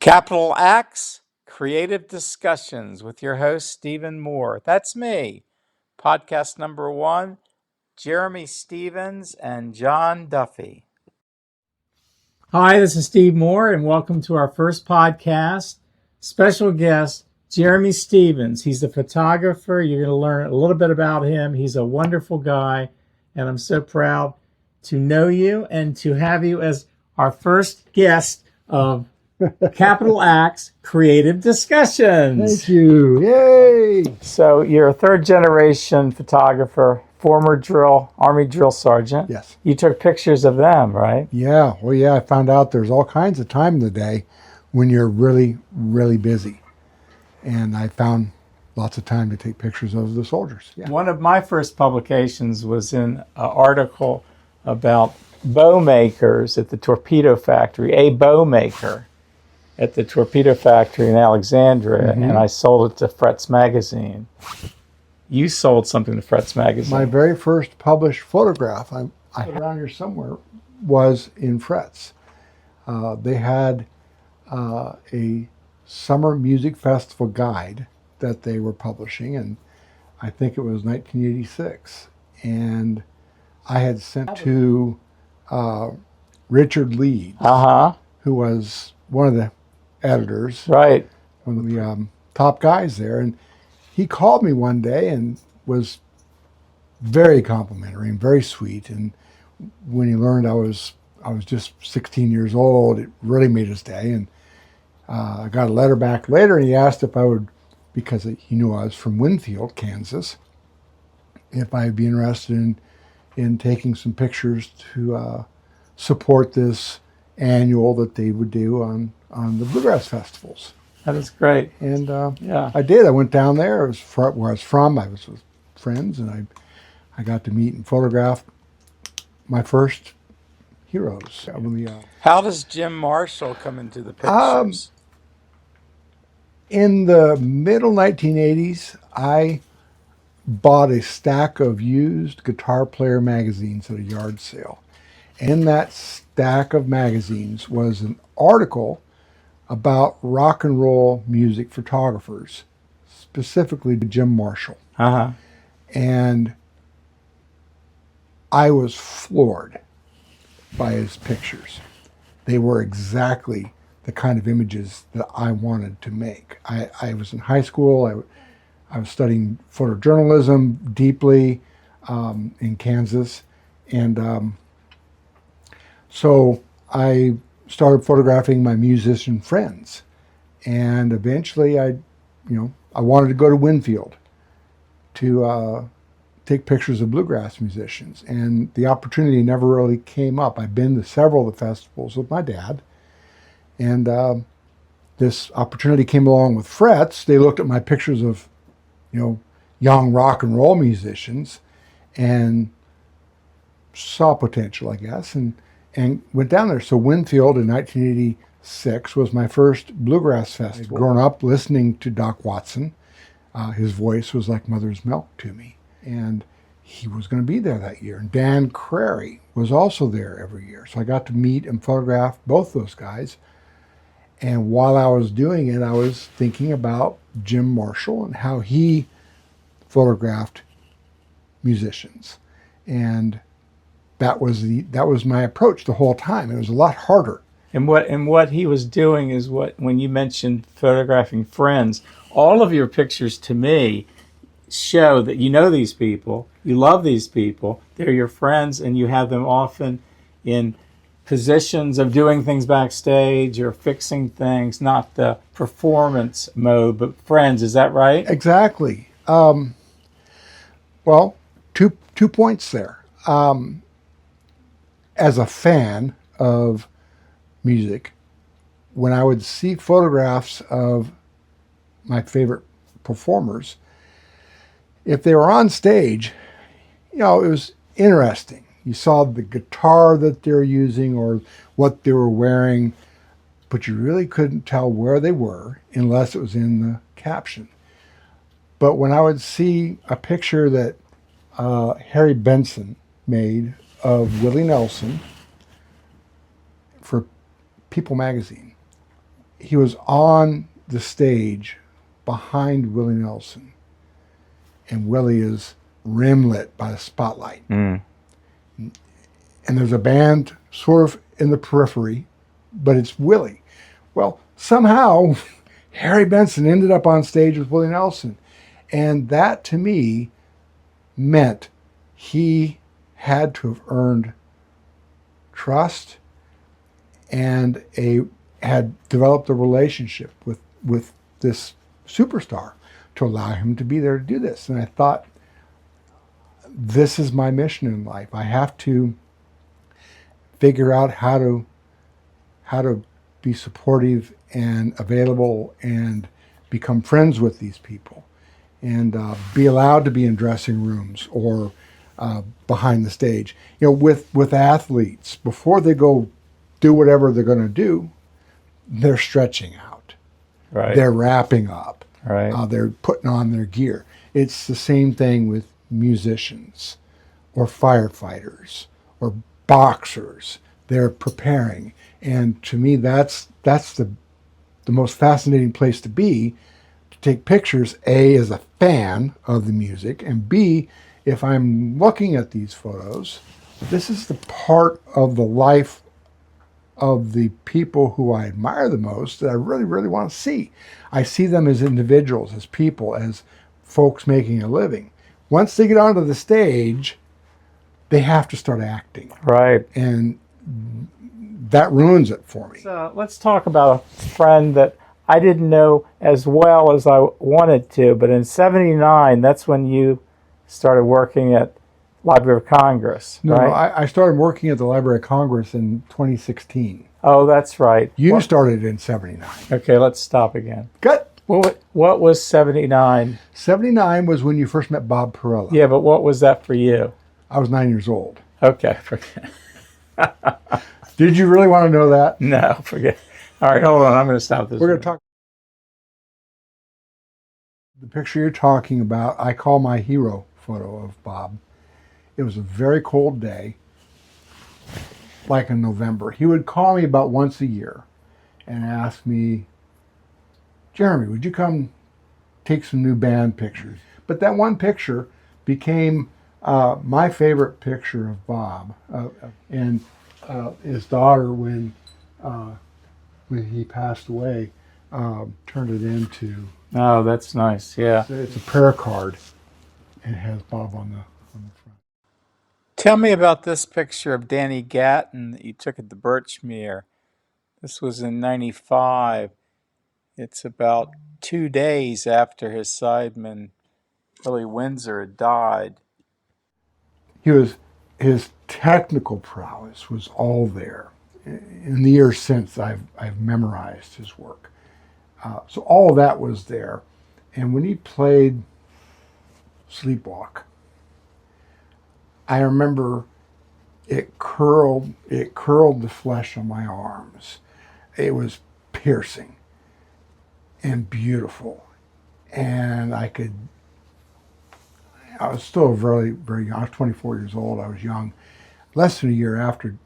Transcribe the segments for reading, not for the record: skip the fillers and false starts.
Capital Acts, Creative Discussions with your host, Stephen Moore. That's me. Podcast number 1, Jeromie Stephens and John Duffy. Hi, this is Steve Moore, and welcome to our first podcast. Special guest, Jeromie Stephens. He's a photographer. You're going to learn a little bit about him. He's a wonderful guy, and I'm so proud to know you and to have you as our first guest of Capital Acts Creative Discussions. Thank you. Yay! So you're a third generation photographer, former Army drill sergeant. Yes. You took pictures of them, right? Yeah. Well, yeah, I found out there's all kinds of time in the day when you're really, really busy. And I found lots of time to take pictures of the soldiers. Yeah. One of my first publications was in an article about bow makers at the torpedo factory, a bow maker at the torpedo factory in Alexandria, and I sold it to Fretz Magazine. You sold something to Fretz Magazine. My very first published photograph, I have it around here somewhere, was in Fretz. They had a summer music festival guide that they were publishing, and I think it was 1986. And I had sent to Richard Leeds, who was one of the editors, right, one of the top guys there, and he called me one day and was very complimentary and very sweet. And when he learned I was just 16 years old, it really made his day. And I got a letter back later, and he asked if I would, because he knew I was from Winfield, Kansas, if I'd be interested in taking some pictures to support this annual that they would do on the bluegrass festivals. That is great. And yeah, I did. I went down there. It was where I was from. I was with friends, and I got to meet and photograph my first heroes. How does Jim Marshall come into the pictures? In the middle 1980s, I bought a stack of used guitar player magazines at a yard sale. In that stack of magazines was an article about rock and roll music photographers, specifically Jim Marshall. And I was floored by his pictures. They were exactly the kind of images that I wanted to make. I was in high school. I was studying photojournalism deeply in Kansas. And so I started photographing my musician friends. And eventually I wanted to go to Winfield to take pictures of bluegrass musicians. And the opportunity never really came up. I've been to several of the festivals with my dad. And this opportunity came along with Fretz. They looked at my pictures of, young rock and roll musicians and saw potential, I guess, and went down there. So Winfield in 1986 was my first bluegrass festival. I'd grown up listening to Doc Watson. His voice was like mother's milk to me. And he was going to be there that year. And Dan Crary was also there every year. So I got to meet and photograph both those guys. And while I was doing it, I was thinking about Jim Marshall and how he photographed musicians. And that was my approach the whole time. It was a lot harder. And what he was doing is when you mentioned photographing friends, all of your pictures to me show that you know these people, you love these people, they're your friends, and you have them often in positions of doing things backstage or fixing things, not the performance mode, but friends. Is that right? Exactly. Well, two points there. As a fan of music, when I would see photographs of my favorite performers, if they were on stage, it was interesting. You saw the guitar that they're using or what they were wearing, but you really couldn't tell where they were unless it was in the caption. But when I would see a picture that Harry Benson made of Willie Nelson for People magazine, he was on the stage behind Willie Nelson, and Willie is rim-lit by the spotlight. And there's a band sort of in the periphery, but it's Willie. Well, somehow Harry Benson ended up on stage with Willie Nelson. And that, to me, meant he had to have earned trust and had developed a relationship with this superstar to allow him to be there to do this. And I thought, this is my mission in life. I have to figure out how to be supportive and available and become friends with these people, and be allowed to be in dressing rooms or behind the stage. With athletes, before they go do whatever they're going to do, they're stretching out. Right. They're wrapping up. Right. They're putting on their gear. It's the same thing with musicians or firefighters or boxers. They're preparing. And to me, that's the most fascinating place to be, to take pictures, A, as a fan of the music, and B, if I'm looking at these photos, this is the part of the life of the people who I admire the most that I really, really want to see. I see them as individuals, as people, as folks making a living. Once they get onto the stage, they have to start acting. Right. And that ruins it for me. So let's talk about a friend that I didn't know as well as I wanted to, but in '79, that's when you started working at Library of Congress, No, right? I started working at the Library of Congress in 2016. Oh, that's right. You started in '79. Okay, let's stop again. Good. What was '79? '79 was when you first met Bob Perella. Yeah, but what was that for you? I was 9 years old. Okay, forget. Did you really want to know that? No, forget. All right, hold on. I'm going to stop this. We're going to talk. The picture you're talking about, I call my hero photo of Bob. It was a very cold day, like in November. He would call me about once a year and ask me, Jeremy, would you come take some new band pictures? But that one picture became my favorite picture of Bob. And his daughter, when he passed away, turned it into. Oh, that's nice. Yeah. It's a prayer card, and it has Bob on the front. Tell me about this picture of Danny Gatton that you took at the Birchmere. This was in '95. It's about 2 days after his sideman, Billy Windsor, had died. His technical prowess was all there. In the years since, I've memorized his work. So all of that was there. And when he played Sleepwalk, I remember it curled the flesh on my arms. It was piercing and beautiful. And I was still very, very young. I was 24 years old. I was young. Less than a year after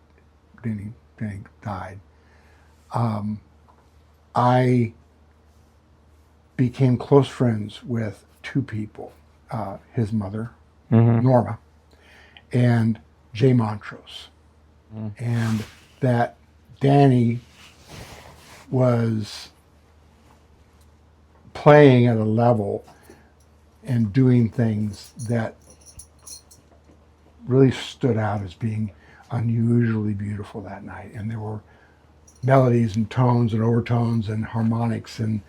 Danny died, I became close friends with two people, his mother, Norma, and Jay Montrose. And that Danny was playing at a level and doing things that really stood out as being unusually beautiful that night. And there were melodies and tones and overtones and harmonics and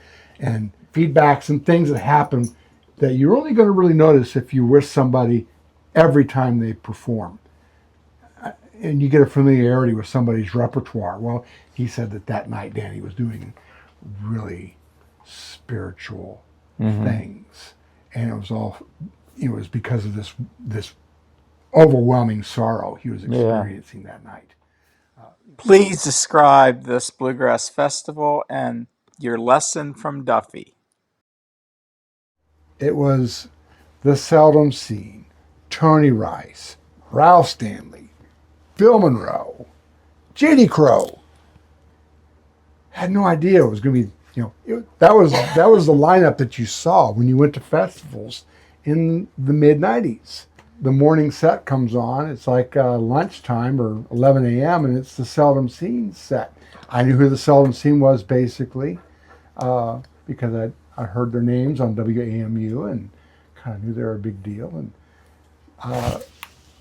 feedbacks and things that happen that you're only going to really notice if you're with somebody every time they perform. And you get a familiarity with somebody's repertoire. Well, he said that night Danny was doing really spiritual things. And it was because of this overwhelming sorrow he was experiencing that night. Please describe this Bluegrass Festival and your lesson from Duffy. It was the seldom seen Tony Rice, Ralph Stanley, Bill Monroe, Jenny Crow, Had no idea it was going to be, that was the lineup that you saw when you went to festivals in the mid 90s. The morning set comes on. It's like lunchtime or 11 a.m. and it's the Seldom Seen set. I knew who the Seldom Seen was basically because I heard their names on WAMU and kind of knew they were a big deal. And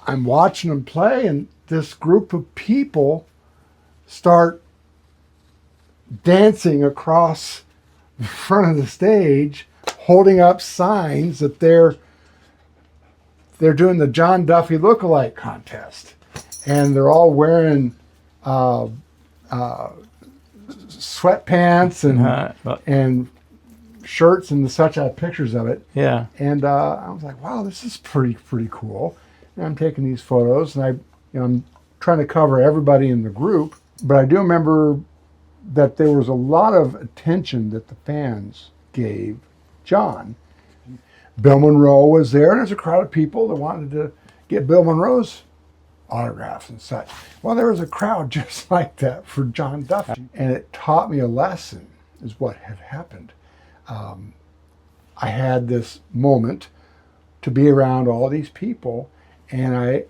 I'm watching them play, and this group of people start dancing across the front of the stage, holding up signs that they're doing the John Duffy lookalike contest, and they're all wearing sweatpants and shirts and such. I have pictures of it. Yeah. And I was like, wow, this is pretty cool. And I'm taking these photos, and I'm trying to cover everybody in the group. But I do remember that there was a lot of attention that the fans gave John. Bill Monroe was there, and there's a crowd of people that wanted to get Bill Monroe's autographs and such. Well, there was a crowd just like that for John Duffy, and it taught me a lesson, is what had happened. I had this moment to be around all these people, and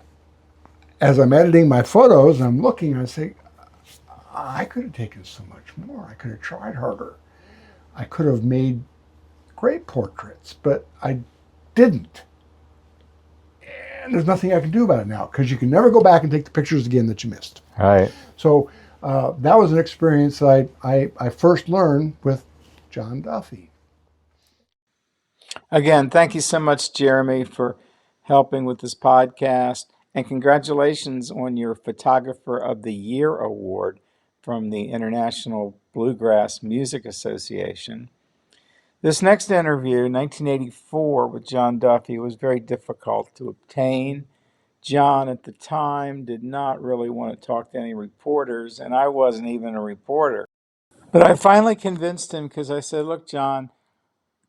as I'm editing my photos, and I'm looking, I say, I could have taken so much more. I could have tried harder. I could have made great portraits, but I didn't. And there's nothing I can do about it now, because you can never go back and take the pictures again that you missed. Right. So that was an experience that I first learned with John Duffy. Again, thank you so much, Jeremy, for helping with this podcast. And congratulations on your Photographer of the Year award from the International Bluegrass Music Association. This next interview, 1984, with John Duffy, was very difficult to obtain. John, at the time, did not really want to talk to any reporters, and I wasn't even a reporter. But I finally convinced him because I said, look, John,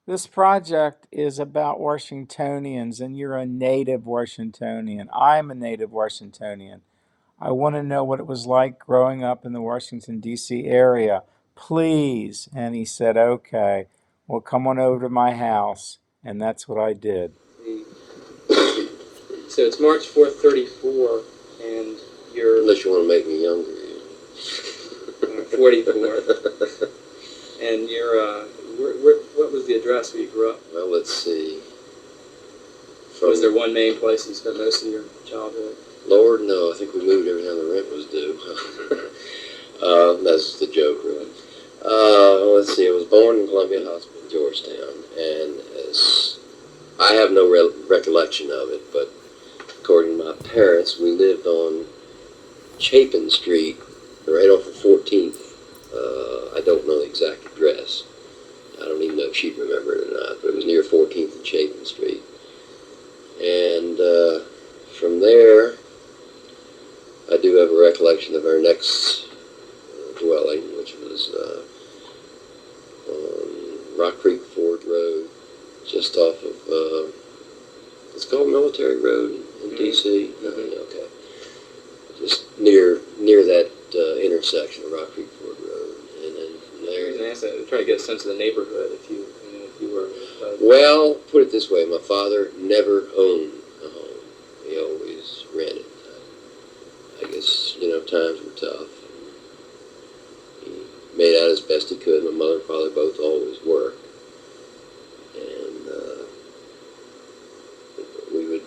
this project is about Washingtonians, and you're a native Washingtonian. I'm a native Washingtonian. I want to know what it was like growing up in the Washington, D.C. area. Please. And he said, okay, well, come on over to my house. And that's what I did. So it's March 4th, 34, and you're... Unless you want to make me younger. 44. And you're, what was the address where you grew up? Well, let's see. Was there one main place you spent most of your childhood? Lord, no. I think we moved every time the rent was due. That's the joke, really. Let's see. I was born in Columbia Hospital, Georgetown, and I have no recollection of it, but according to my parents, we lived on Chapin Street, right off of 14th. I don't know the exact address. I don't even know if she'd remember it or not, but it was near 14th and Chapin Street. And from there, I do have a recollection of our next dwelling, which was on Rock Creek Ford Road, just off of, it's called Military Road in D.C. Mm-hmm. Okay. Just near that intersection of Rock Creek Ford Road. And then from there... I'm trying to get a sense of the neighborhood if you were... Well, put it this way, my father never owned a home. He always rented. I guess, times were tough. He made out as best he could. My mother and father both always worked. And we would...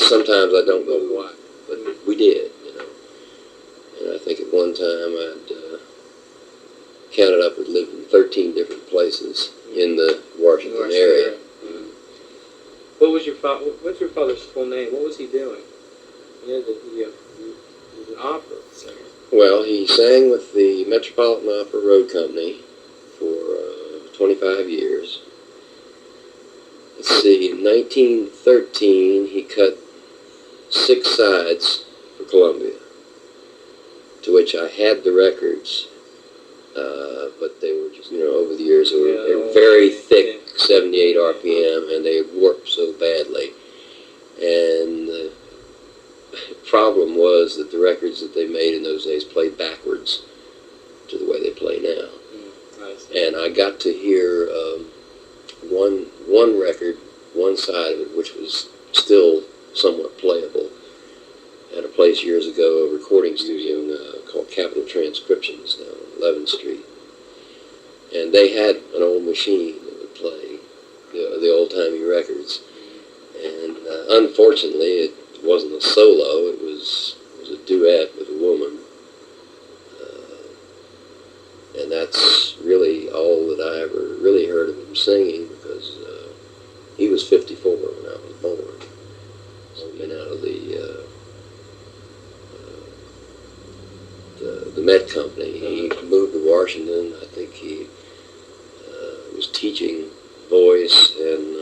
sometimes I don't know why, but we did, And I think at one time I'd counted up and lived in 13 different places in the Washington area. Mm-hmm. What's your father's full name? What was he doing? He was an opera singer. Well, he sang with the Metropolitan Opera Road Company for 25 years. Let's see, in 1913 he cut 6 sides for Columbia, to which I had the records, but they were just, over the years, they were very thick, 78 RPM, and they warped so badly. And the problem was that the records that they made in those days played backwards to the way they play got to hear one record, one side of it, which was still somewhat playable, at a place years ago, a recording studio called Capital Transcriptions down on 11th Street. And they had an old machine that would play the old-timey records. And unfortunately, it wasn't a solo, it was a duet with a woman. And that's really all that I ever really heard of him singing, because he was 54 when I was born. So he'd been out of the Met Company. He moved to Washington. I think he was teaching voice and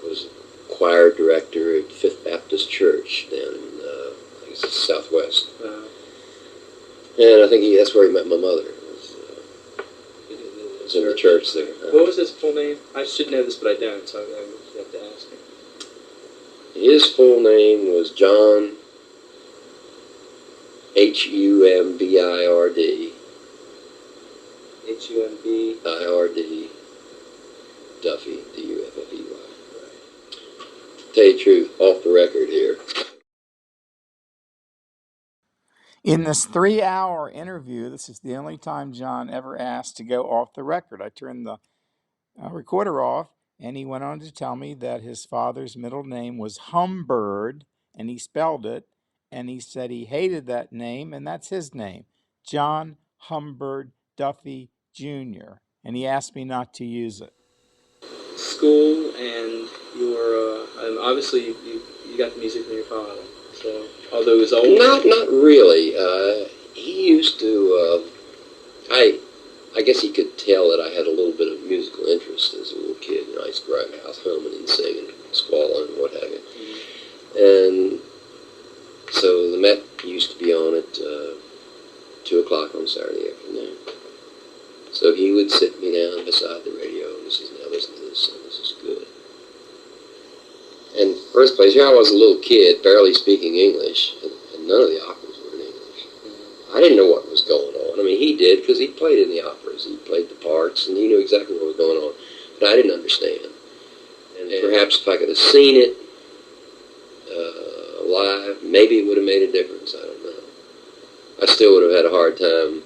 was choir director at Fifth Baptist Church down in I guess it's Southwest. And I think that's where he met my mother. It was in the church there. What was his full name? I should know this, but I don't, so I have to ask him. His full name was John Humbird. Humbird Duffy, Duffey. Tell you the truth, off the record here. In this 3-hour interview, this is the only time John ever asked to go off the record. I turned the recorder off, and he went on to tell me that his father's middle name was Humbird, and he spelled it, and he said he hated that name, and that's his name, John Humbird Duffy Jr., and he asked me not to use it. School and your, obviously you got the music from your father, so, although he was old. Not really. He used to, I guess he could tell that I had a little bit of musical interest as a little kid. You know, I used to go around the house humming and singing and squalling and what have you. And so the Met used to be on at 2 o'clock on Saturday afternoon. So he would sit me down beside the radio and he says, now listen to this song, this is good. And first place, here I was a little kid, barely speaking English, and none of the operas were in English. I didn't know what was going on. I mean, he did, because he played in the operas. He played the parts, and he knew exactly what was going on. But I didn't understand. And perhaps if I could have seen it live, maybe it would have made a difference. I don't know. I still would have had a hard time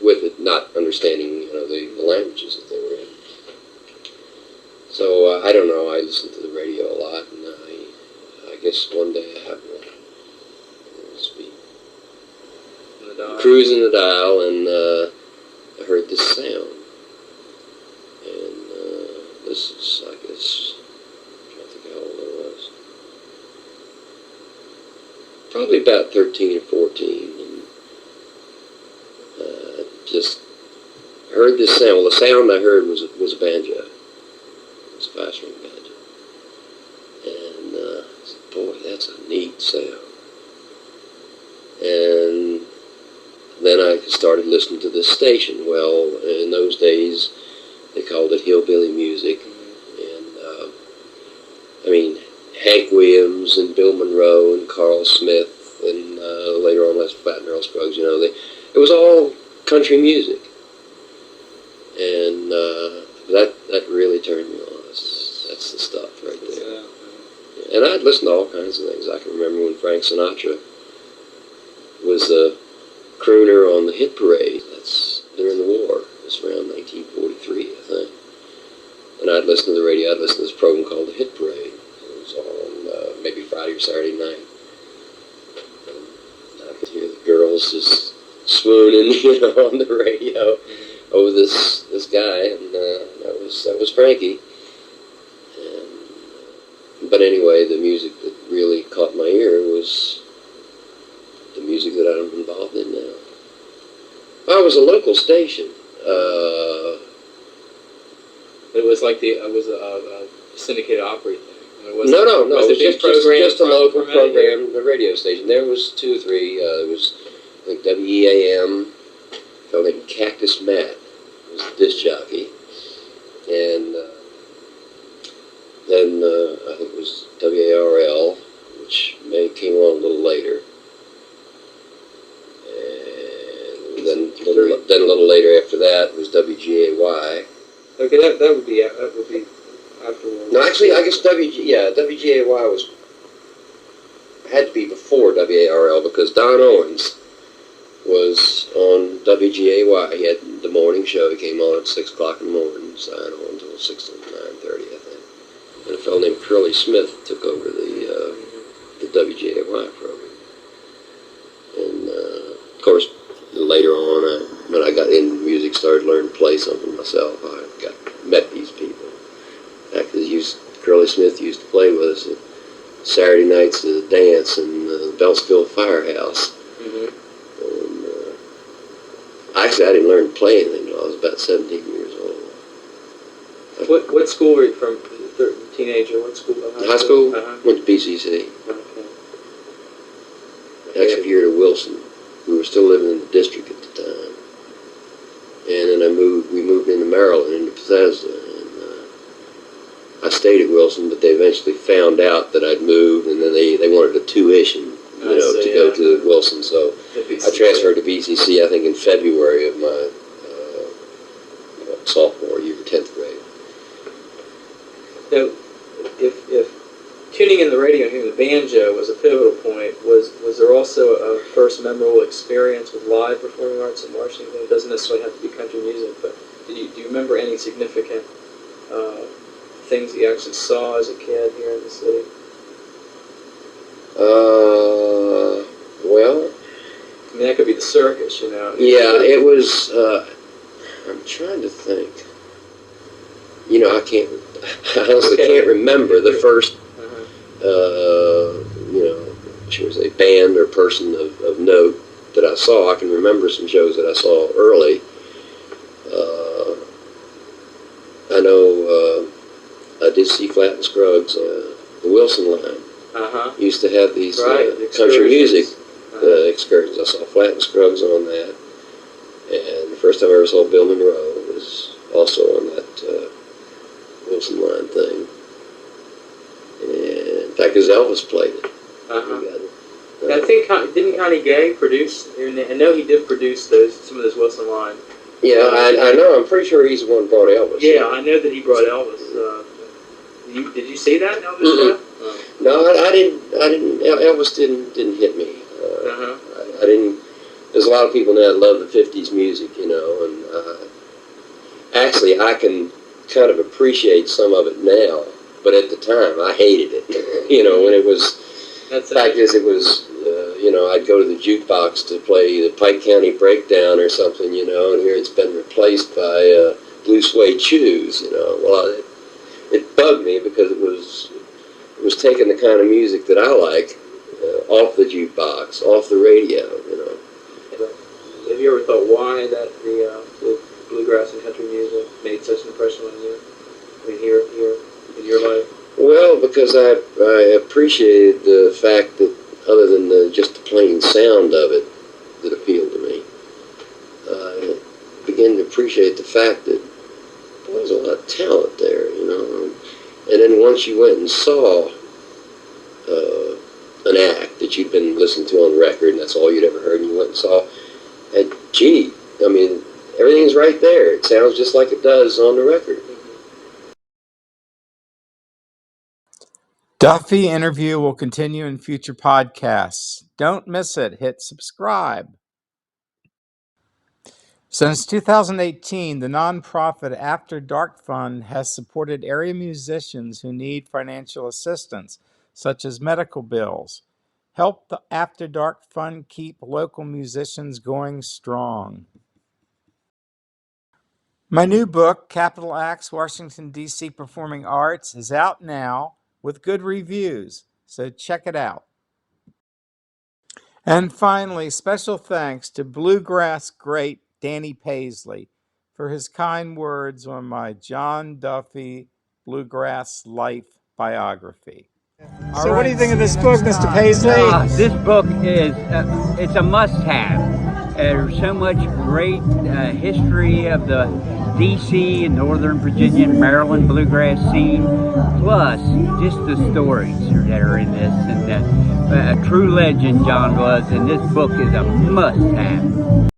with it, not understanding, the languages that they were in. So, I don't know, I listened to the radio a lot, and I guess one day I happened to be cruising the dial, and I heard this sound. And this is, I guess, I'm trying to think how old I was. Probably about 13 or 14, and just heard this sound. Well, the sound I heard was a banjo. It was a 5-string banjo. And I said, boy, that's a neat sound. And then I started listening to this station. Well, in those days, they called it hillbilly music. And, Hank Williams and Bill Monroe and Carl Smith and later on Les Platt and Earl Scruggs, it was all country music. And that really turned me on. That's the stuff right there. Yeah. And I'd listen to all kinds of things. I can remember when Frank Sinatra was the crooner on the hit parade. That's during the war. It was around 1943, I think. And I'd listen to the radio. I'd listen to this program called The Hit Parade. It was on maybe Friday or Saturday night. And I could hear the girls just swooning, on the radio over this guy, and that was Frankie. But anyway, the music that really caught my ear was the music that I'm involved in now. Well, it was a local station. It was like it was a syndicated opera thing. No. It was just a local program, the radio station. There was 2 or 3. There was, I think, WEAM, a fellow named Cactus Matt was the disc jockey. And then I think it was WARL, which came along a little later. And then then a little later after that was WGAY. Okay, that would be afterwards. No, actually, I guess WGAY had to be before WARL because Don Owens was on WGAY. He had the morning show. He came on at 6 o'clock in the morning, signed on until 6 to 9:30, I think. And a fellow named Curly Smith took over the WGAY program. And of course, later on, when I got into music, started learning to play something myself. I met these people. In fact, Curly Smith used to play with us at Saturday nights at a dance in the Beltsville Firehouse. Mm-hmm. And actually, I didn't learn to play anything until I was about 17 years old. What school were you from? Teenager? What school? High school? Uh-huh. Went to BCC. Okay. Actually, here to Wilson. We were still living in the district at the time. And then we moved into Maryland, into Bethesda. I stayed at Wilson, but they eventually found out that I'd moved, and then they wanted a tuition, to go to Wilson. So I transferred to BCC, I think, in February of my sophomore year, 10th grade. Now, if tuning in the radio and hearing the banjo was a pivotal point, was there also a first memorable experience with live performing arts in Washington? It doesn't necessarily have to be country music, but do you remember any significant things that you actually saw as a kid here in the city? Well, I mean, that could be the circus, Yeah, it was. I'm trying to think. I honestly can't remember the first, should we say, band or person of note that I saw. I can remember some shows that I saw early. I know I did see Flat and Scruggs on the Wilson line. Used to have these country music excursions. I saw Flat and Scruggs on that. And the first time I ever saw Bill Monroe was also on that Wilson line thing. And in fact, his Elvis played it. I think didn't Connie Gay produce? I know he did produce some of those Wilson line. Yeah, I know. I'm pretty sure he's the one who brought Elvis. Yeah, I know that he brought Elvis. Did you see that Elvis show? No, I didn't. Elvis didn't hit me. I didn't. There's a lot of people now that love the '50s music, and actually I can kind of appreciate some of it now, but at the time I hated it. When it was. The fact is, it was. I'd go to the jukebox to play the Pike County Breakdown or something, and here it's been replaced by Blue Suede Shoes. Well, it bugged me because it was taking the kind of music that I like off the jukebox, off the radio. Have you ever thought why that the bluegrass and country music made such an impression on you? I mean, here in your life. Well, because I appreciated the fact that other than just the plain sound of it that appealed to me, I began to appreciate the fact that there was a lot of talent there, And then once you went and saw an act that you'd been listening to on record, and that's all you'd ever heard, and you went and saw, and gee, I mean, everything's right there. It sounds just like it does on the record. Duffy interview will continue in future podcasts. Don't miss it. Hit subscribe. Since 2018, the nonprofit After Dark Fund has supported area musicians who need financial assistance, such as medical bills. Help the After Dark Fund keep local musicians going strong. My new book, Capital Acts, Washington, D.C. Performing Arts, is out now with good reviews, so check it out. And finally, special thanks to bluegrass great Danny Paisley for his kind words on my John Duffy Bluegrass Life biography. So what do you think of this book, Mr. Paisley? This book is it's a must-have. There's so much great history of the D.C. and Northern Virginia and Maryland bluegrass scene, plus just the stories that are in this. And a true legend John was, and this book is a must-have.